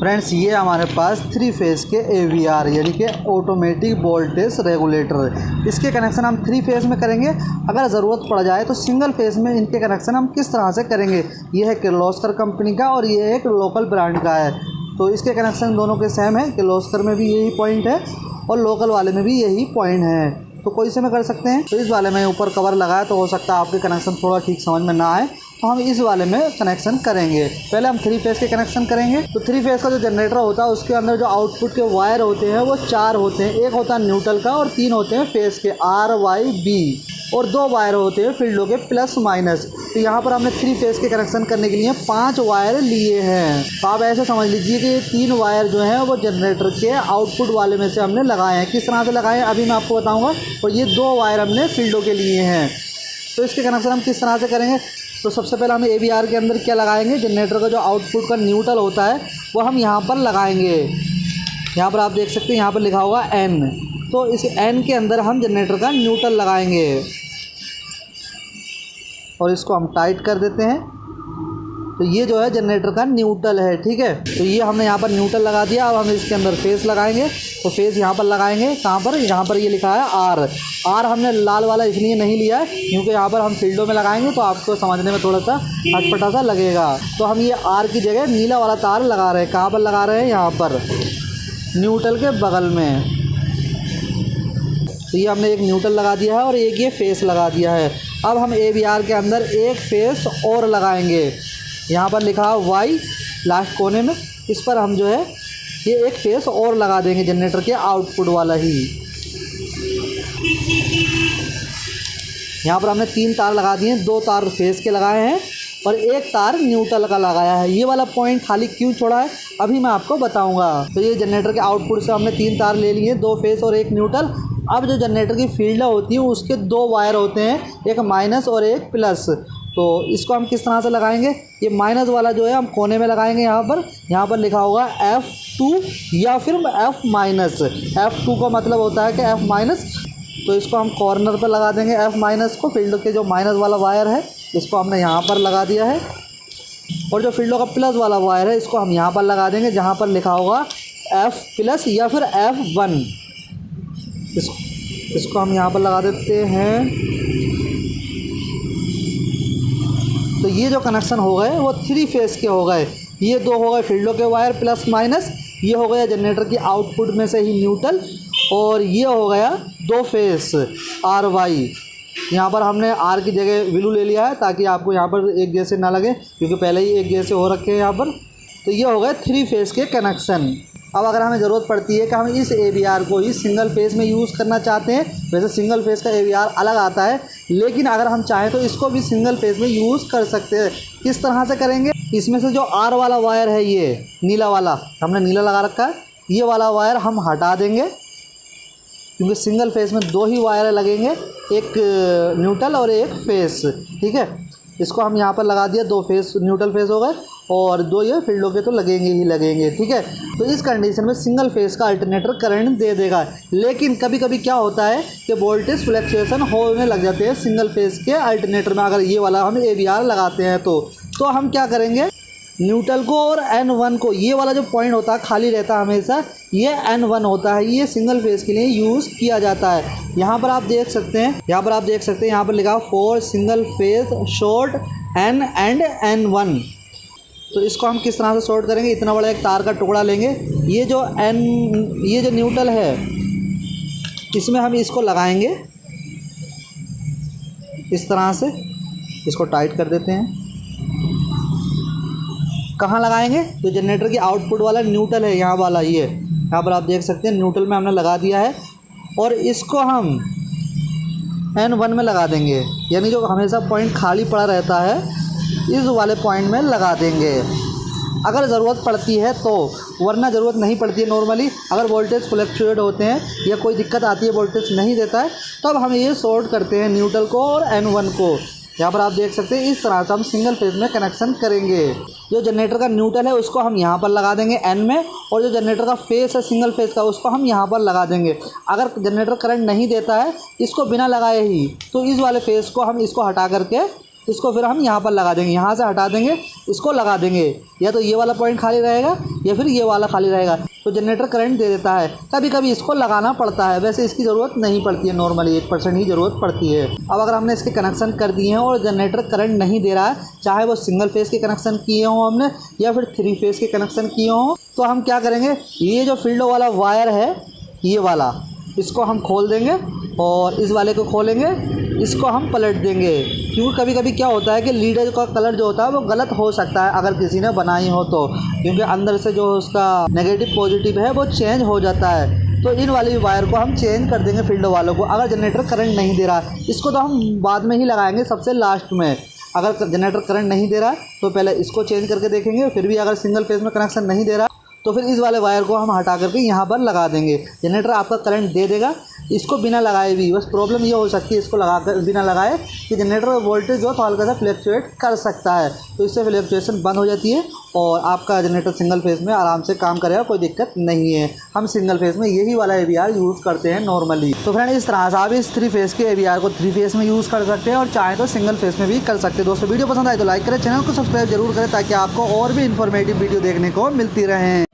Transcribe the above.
Friends ये हमारे पास 3 phase के AVR यानी कि ऑटोमेटिक वोल्टेज रेगुलेटर, इसके कनेक्शन हम 3 फेज़ में करेंगे। अगर ज़रूरत पड़ जाए तो सिंगल फेज़ में इनके कनेक्शन हम किस तरह से करेंगे। ये है किर्लोस्कर कंपनी का और ये एक लोकल ब्रांड का है। तो इसके कनेक्शन दोनों के सेम है। किर्लोस्कर में भी यही पॉइंट है और लोकल वाले में भी यही पॉइंट है। तो कोई से में कर सकते हैं। तो इस वाले में ऊपर कवर लगाया तो हो सकता है आपके कनेक्शन थोड़ा ठीक समझ में ना आए, तो हम इस वाले में कनेक्शन करेंगे। पहले हम 3 फेज़ के कनेक्शन करेंगे। तो 3 फेज़ का जो जनरेटर होता है उसके अंदर जो आउटपुट के वायर होते हैं वो 4 होते हैं। एक होता है न्यूट्रल का और 3 होते हैं फेज़ के RYB और 2 वायर होते हैं फील्डों के प्लस माइनस। तो यहाँ पर हमने 3 फेज़ के कनेक्शन करने के लिए 5 वायर लिए हैं। तो आप ऐसे समझ लीजिए कि ये 3 वायर जो हैं वो जनरेटर के आउटपुट वाले में से हमने लगाए हैं। किस तरह से लगाए हैं अभी मैं आपको बताऊँगा। और ये 2 वायर हमने फील्डों के लिए हैं। तो इसके कनेक्शन हम किस तरह से करेंगे। तो सबसे पहले हम AVR के अंदर क्या लगाएंगे, जनरेटर का जो आउटपुट का न्यूट्रल होता है वो हम यहाँ पर लगाएंगे। यहाँ पर आप देख सकते हैं यहाँ पर लिखा हुआ N। तो इस N के अंदर हम जनरेटर का न्यूट्रल लगाएंगे और इसको हम टाइट कर देते हैं। तो ये जो है जनरेटर का न्यूट्रल है, ठीक है। तो ये हमने यहाँ पर न्यूट्रल लगा दिया। अब हम इसके अंदर फेज़ लगाएंगे। तो फेज़ यहाँ पर लगाएंगे, कहाँ पर, यहाँ पर ये लिखा है R हमने लाल वाला इसलिए नहीं लिया है क्योंकि यहाँ पर हम फील्डों में लगाएंगे तो आपको समझने में थोड़ा सा अटपटा सा लगेगा। तो हम ये R की जगह नीला वाला तार लगा रहे हैं। कहाँ पर लगा रहे हैं, यहाँ पर न्यूट्रल के बगल में। तो ये हमने एक न्यूट्रल लगा दिया है और एक ये फेस लगा दिया है। अब हम AVR के अंदर एक फेस और लगाएंगे। यहाँ पर लिखा है Y लास्ट कोने में, इस पर हम जो है ये एक फेस और लगा देंगे जनरेटर के आउटपुट वाला ही। यहाँ पर हमने 3 तार लगा दिए हैं, 2 तार फेस के लगाए हैं और 1 तार न्यूट्रल का लगाया है। ये वाला पॉइंट खाली क्यों छोड़ा है अभी मैं आपको बताऊंगा। तो ये जनरेटर के आउटपुट से हमने 3 तार ले लिए, 2 फेस और 1 न्यूट्रल। अब जो जनरेटर की फील्ड होती है उसके 2 वायर होते हैं, एक माइनस और एक प्लस। तो इसको हम किस तरह से लगाएंगे, ये माइनस वाला जो है हम कोने में लगाएंगे। यहाँ पर लिखा होगा F2 या फिर F माइनस। F2 का मतलब होता है कि F माइनस। तो इसको हम कॉर्नर पर लगा देंगे F माइनस को। फील्ड के जो माइनस वाला वायर है इसको हमने यहाँ पर लगा दिया है और जो फील्डों का प्लस वाला वायर है इसको हम यहाँ पर लगा देंगे जहाँ पर लिखा होगा F प्लस या फिर F1। इसको हम यहाँ पर लगा देते हैं। तो ये जो कनेक्शन हो गए वो 3 फेज़ के हो गए। ये 2 हो गए फील्डों के वायर प्लस माइनस, ये हो गया जनरेटर की आउटपुट में से ही न्यूट्रल और ये हो गया 2 फेज़ RY। यहाँ पर हमने R की जगह विलू ले लिया है ताकि आपको यहाँ पर एक जैसे ना लगे क्योंकि पहले ही एक जैसे हो रखे हैं यहाँ पर। तो ये हो गए 3 फेज़ के कनेक्शन। अब अगर हमें ज़रूरत पड़ती है कि हम इस AVR को ही सिंगल फेज़ में यूज़ करना चाहते हैं, वैसे सिंगल फेज़ का AVR अलग आता है, लेकिन अगर हम चाहें तो इसको भी सिंगल फेज़ में यूज़ कर सकते हैं। किस तरह से करेंगे, इसमें से जो R वाला वायर है, ये नीला वाला हमने नीला लगा रखा है, ये वाला वायर हम हटा देंगे क्योंकि सिंगल फेज़ में 2 ही वायर लगेंगे, एक न्यूट्रल और एक फेस, ठीक है। इसको हम यहाँ पर लगा दिया, 2 फेस न्यूट्रल फेस हो गए और 2 ये फील्डों के तो लगेंगे ही लगेंगे, ठीक है। तो इस कंडीशन में सिंगल फेस का अल्टरनेटर करंट दे देगा। लेकिन कभी कभी क्या होता है कि वोल्टेज फ्लक्चुएशन होने लग जाते हैं सिंगल फेस के अल्टरनेटर में। अगर ये वाला हम AVR लगाते हैं तो हम क्या करेंगे, न्यूट्रल को और N1 को, ये वाला जो पॉइंट होता है खाली रहता है हमेशा, ये N1 होता है, ये सिंगल फेज़ के लिए यूज़ किया जाता है। यहाँ पर आप देख सकते हैं, यहाँ पर लिखा for single phase short N and N1। तो इसको हम किस तरह से शॉर्ट करेंगे, इतना बड़ा एक तार का टुकड़ा लेंगे, ये जो न्यूट्रल है इसमें हम इसको लगाएंगे इस तरह से। इसको टाइट कर देते हैं। कहाँ लगाएंगे, तो जनरेटर की आउटपुट वाला न्यूट्रल है, यहाँ वाला ये, यहाँ पर आप देख सकते हैं न्यूट्रल में हमने लगा दिया है और इसको हम N1 में लगा देंगे, यानी जो हमेशा पॉइंट खाली पड़ा रहता है इस वाले पॉइंट में लगा देंगे अगर ज़रूरत पड़ती है तो, वरना ज़रूरत नहीं पड़ती है। नॉर्मली अगर वोल्टेज फ्लक्चुएट होते हैं या कोई दिक्कत आती है, वोल्टेज नहीं देता है, तब हम ये शॉर्ट करते हैं न्यूट्रल को और N1 को। यहाँ पर आप देख सकते हैं इस तरह से हम सिंगल फेज में कनेक्शन करेंगे। जो जनरेटर का न्यूट्रल है उसको हम यहाँ पर लगा देंगे N में, और जो जनरेटर का फेस है सिंगल फेज का उसको हम यहाँ पर लगा देंगे। अगर जनरेटर करंट नहीं देता है इसको बिना लगाए ही, तो इस वाले फेस को हम इसको हटा करके इसको फिर हम यहाँ पर लगा देंगे, यहाँ से हटा देंगे, इसको लगा देंगे। या तो ये वाला पॉइंट खाली रहेगा या फिर ये वाला खाली रहेगा, तो जनरेटर करंट दे देता है। कभी कभी इसको लगाना पड़ता है, वैसे इसकी ज़रूरत नहीं पड़ती है, नॉर्मली 1% ही ज़रूरत पड़ती है। अब अगर हमने इसके कनेक्शन कर दिए हैं और जनरेटर करंट नहीं दे रहा है, चाहे वो सिंगल फेज़ के कनेक्शन किए हों हमने या फिर 3 फेज़ के कनेक्शन किए हों, तो हम क्या करेंगे, ये जो फील्ड वाला वायर है ये वाला, इसको हम खोल देंगे और इस वाले को खोलेंगे, इसको हम पलट देंगे। क्योंकि कभी कभी क्या होता है कि लीडर का कलर जो होता है वो गलत हो सकता है अगर किसी ने बनाई हो तो, क्योंकि अंदर से जो उसका नेगेटिव पॉजिटिव है वो चेंज हो जाता है। तो इन वाली वायर को हम चेंज कर देंगे फील्ड वालों को, अगर जनरेटर करंट नहीं दे रहा। इसको तो हम बाद में ही लगाएंगे, सबसे लास्ट में। अगर जनरेटर करंट नहीं दे रहा तो पहले इसको चेंज करके देखेंगे, फिर भी अगर सिंगल फेज में कनेक्शन नहीं दे रहा तो फिर इस वाले वायर को हम हटा करके यहाँ पर लगा देंगे। जनरेटर आपका करंट दे देगा इसको बिना लगाए भी। बस प्रॉब्लम ये हो सकती है इसको लगा कर बिना लगाए कि जनरेटर का वोल्टेज जो हल्का सा फ्लक्चुएट कर सकता है, तो इससे फ्लक्चुएशन बंद हो जाती है और आपका जनरेटर सिंगल फेज़ में आराम से काम करेगा, कोई दिक्कत नहीं है। हम सिंगल फेज़ में यही वाला AVR यूज़ करते हैं नॉर्मली। तो फ्रेंड इस तरह से आप इस 3 फेज़ के AVR को 3 फेज़ में यूज़ कर सकते हैं और चाहे तो सिंगल फेज़ में भी कर सकते हैं। दोस्तों वीडियो पसंद आए तो लाइक करें, चैनल को सब्सक्राइब जरूर करें ताकि आपको और भी इन्फॉर्मेटिव वीडियो देखने को मिलती रहें।